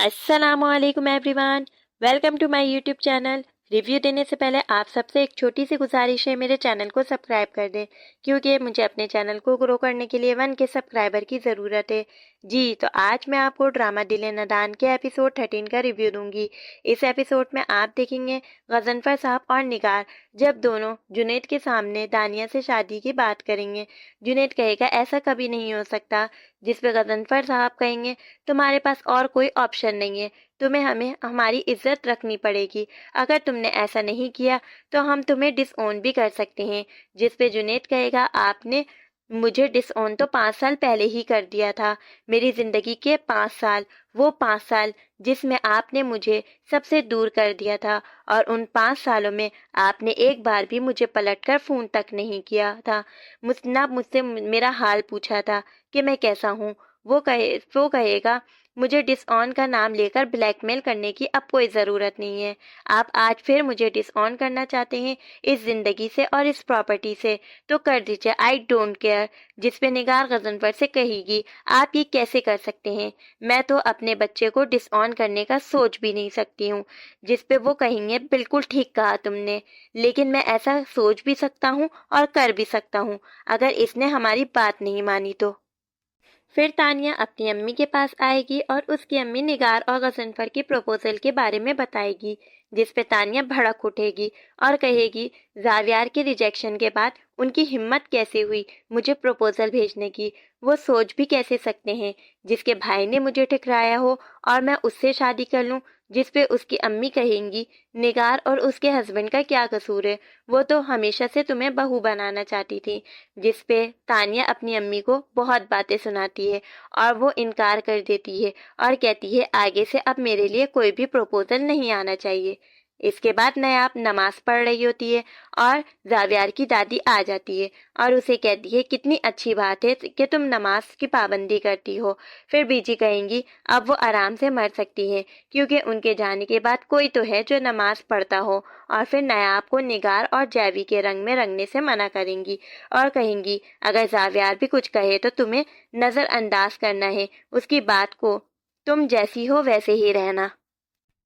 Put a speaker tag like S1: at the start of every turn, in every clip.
S1: अस्सलाम वालेकुम everyone, welcome to my YouTube channel. Review देने से पहले आप सबसे एक छोटी सी गुजारिश है, मेरे चैनल को सब्सक्राइब कर दें क्योंकि मुझे अपने चैनल को ग्रो करने के लिए 1 के सब्सक्राइबर की ज़रूरत है। जी तो आज मैं आपको ड्रामा दिल ए नादान के एपिसोड 13 का रिव्यू दूंगी। इस एपिसोड में आप देखेंगे गजनफर साहब और निगार जब दोनों जुनैद के सामने दानिया से शादी की बात करेंगे। जुनैद कहेगा ऐसा कभी नहीं हो सकता, जिस पे गजनफर साहब कहेंगे तुम्हारे पास और कोई ऑप्शन नहीं है, तुम्हें हमें हमारी इज्जत रखनी पड़ेगी। अगर तुमने ऐसा नहीं किया तो हम तुम्हें डिसओन भी कर सकते हैं। जिस पे जुनैद कहेगा आपने मुझे डिसओन तो 5 साल पहले ही कर दिया था। मेरी जिंदगी के 5 साल, वो 5 साल जिसमें आपने मुझे सबसे दूर कर दिया था, और उन 5 सालों में आपने एक बार भी मुझे पलटकर फोन तक नहीं किया था, मुझसे मेरा हाल पूछा था कि मैं कैसा हूँ। वो कहेगा मुझे डिसऑन का नाम लेकर ब्लैकमेल करने की अब कोई ज़रूरत नहीं है। आप आज फिर मुझे डिसऑन करना चाहते हैं इस ज़िंदगी से और इस प्रॉपर्टी से, तो कर दीजिए, आई डोंट केयर। जिस पे निगार गजनफर से कहेगी आप ये कैसे कर सकते हैं, मैं तो अपने बच्चे को डिसऑन करने का सोच भी नहीं सकती हूँ। जिस पे वो कहेंगे बिल्कुल ठीक कहा तुमने, लेकिन मैं ऐसा सोच भी सकता हूँ और कर भी सकता हूँ अगर इसने हमारी बात नहीं मानी तो। फिर तानिया अपनी अम्मी के पास आएगी और उसकी अम्मी निगार और गजनफर की प्रपोजल के बारे में बताएगी। जिस पे तानिया भड़क उठेगी और कहेगी जावियार के रिजेक्शन के बाद उनकी हिम्मत कैसे हुई मुझे प्रपोजल भेजने की, वो सोच भी कैसे सकते हैं जिसके भाई ने मुझे ठुकराया हो और मैं उससे शादी कर लूं। जिस पे उसकी अम्मी कहेंगी निगार और उसके हस्बैंड का क्या कसूर है, वो तो हमेशा से तुम्हें बहू बनाना चाहती थी। जिस पे तानिया अपनी अम्मी को बहुत बातें सुनाती है और वो इनकार कर देती है और कहती है आगे से अब मेरे लिए कोई भी प्रपोजल नहीं आना चाहिए। इसके बाद नायाब नमाज पढ़ रही होती है और जावियार की दादी आ जाती है और उसे कहती है कितनी अच्छी बात है कि तुम नमाज की पाबंदी करती हो। फिर बीजी कहेंगी अब वो आराम से मर सकती है क्योंकि उनके जाने के बाद कोई तो है जो नमाज पढ़ता हो। और फिर नायाब को निगार और जैवी के रंग में रंगने से मना करेंगी और कहेंगी अगर जावियार भी कुछ कहे तो तुम्हें नज़रअंदाज करना है उसकी बात को, तुम जैसी हो वैसे ही रहना।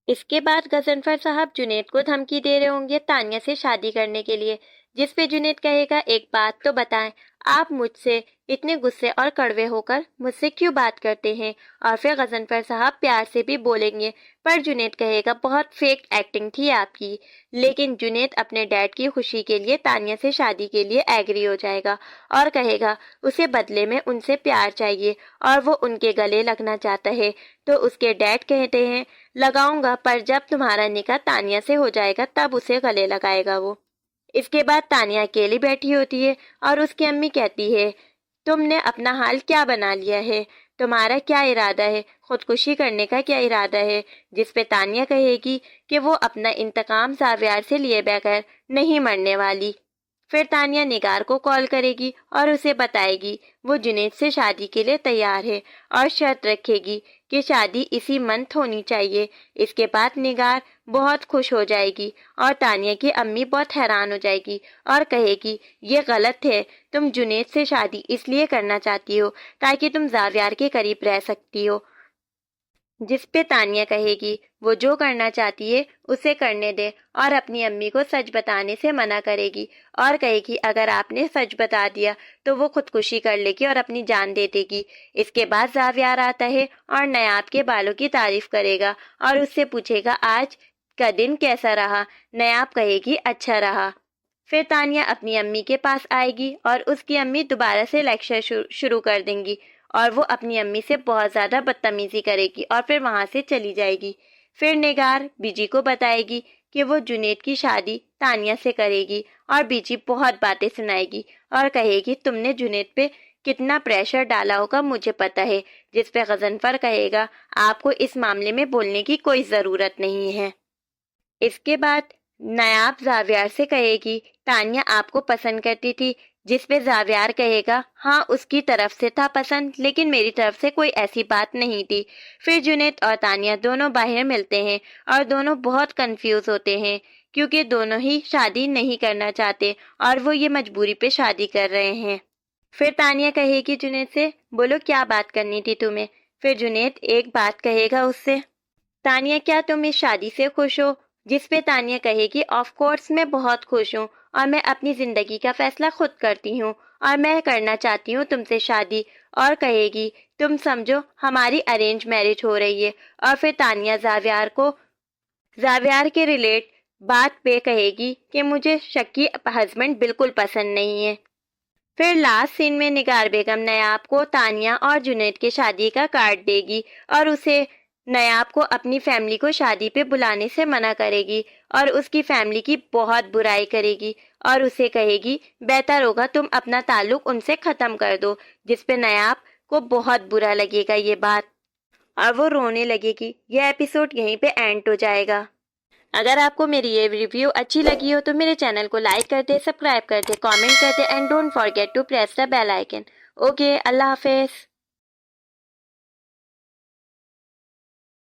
S1: इसके बाद गजनफर साहब जुनैद को धमकी दे रहे होंगे तानिया से शादी करने के लिए। जिस पे जुनैद कहेगा एक बात तो बताएं, आप मुझसे इतने गुस्से और कड़वे होकर मुझसे क्यों बात करते हैं। और फिर गजनफर साहब प्यार से भी बोलेंगे, पर जुनैद कहेगा बहुत फेक एक्टिंग थी आपकी। लेकिन जुनैद अपने डैड की खुशी के लिए तानिया से शादी के लिए एग्री हो जाएगा और कहेगा उसे बदले में उनसे प्यार चाहिए और वो उनके गले लगना चाहता है। तो उसके डैड कहते हैं लगाऊंगा, पर जब तुम्हारा निकाह तानिया से हो जाएगा तब उसे गले लगाएगा वो। इसके बाद तानिया अकेली बैठी होती है और उसकी अम्मी कहती है तुमने अपना हाल क्या बना लिया है, तुम्हारा क्या इरादा है, खुदकुशी करने का क्या इरादा है। जिस पे तानिया कहेगी कि वो अपना इंतकाम जावियार से लिए बगैर नहीं मरने वाली। फिर तानिया निगार को कॉल करेगी और उसे बताएगी वो जुनैद से शादी के लिए तैयार है और शर्त रखेगी कि शादी इसी मंथ होनी चाहिए। इसके बाद निगार बहुत खुश हो जाएगी और तानिया की अम्मी बहुत हैरान हो जाएगी और कहेगी ये गलत है, तुम जुनैद से शादी इसलिए करना चाहती हो ताकि तुम जावियार के करीब रह सकती हो। जिस पे तानिया कहेगी वो जो करना चाहती है उसे करने दे और अपनी अम्मी को सच बताने से मना करेगी और कहेगी अगर आपने सच बता दिया तो वो खुदकुशी कर लेगी और अपनी जान दे देगी। इसके बाद जावियार आता है और नायाब के बालों की तारीफ करेगा और उससे पूछेगा आज का दिन कैसा रहा। नायाब कहेगी अच्छा रहा। फिर तानिया अपनी अम्मी के पास आएगी और उसकी अम्मी दोबारा से लेक्चर शुरू कर देंगी और वो अपनी अम्मी से बहुत ज़्यादा बदतमीजी करेगी और फिर वहाँ से चली जाएगी। फिर निगार बीजी को बताएगी कि वो जुनैद की शादी तानिया से करेगी और बीजी बहुत बातें सुनाएगी और कहेगी तुमने जुनैद पे कितना प्रेशर डाला होगा मुझे पता है। जिस पे गजनफर कहेगा आपको इस मामले में बोलने की कोई ज़रूरत नहीं है। इसके बाद नायाब जावियार से कहेगी तानिया आपको पसंद करती थी। जिस पे जावियार कहेगा हाँ उसकी तरफ से था पसंद, लेकिन मेरी तरफ से कोई ऐसी बात नहीं थी। फिर जुनैद और तानिया दोनों बाहर मिलते हैं और दोनों बहुत कंफ्यूज होते हैं क्योंकि दोनों ही शादी नहीं करना चाहते और वो ये मजबूरी पे शादी कर रहे हैं। फिर तानिया कहेगी जुनैद से बोलो क्या बात करनी थी तुम्हें। फिर जुनैद एक बात कहेगा उससे تانیہ کیا تم اس شادی سے خوش ہو؟ جس پہ تانیہ کہے گی آف کورس میں بہت خوش ہوں اور میں اپنی زندگی کا فیصلہ خود کرتی ہوں اور میں کرنا چاہتی ہوں تم سے شادی، اور کہے گی تم سمجھو ہماری ارینج میرج ہو رہی ہے، اور پھر تانیہ زاویار کے ریلیٹ بات پہ کہے گی کہ مجھے شکی ہسبینڈ بالکل پسند نہیں ہے۔ پھر لاسٹ سین میں نگار بیگم نیاب کو تانیہ اور جنید کے شادی کا کارڈ دے گی اور اسے نیاب کو اپنی فیملی کو شادی پہ بلانے سے منع کرے گی اور اس کی فیملی کی بہت برائی کرے گی اور اسے کہے گی بہتر ہوگا تم اپنا تعلق ان سے ختم کر دو، جس پہ نیاب کو بہت برا لگے گا یہ بات اور وہ رونے لگے گی۔ یہ ایپیسوڈ یہیں پہ اینڈ ہو جائے گا۔ اگر آپ کو میری یہ ریویو اچھی لگی ہو تو میرے چینل کو لائک کر دے، سبسکرائب کر دے، کامنٹ کر دے and don't forget to press the bell icon. Okay, اللہ حافظ۔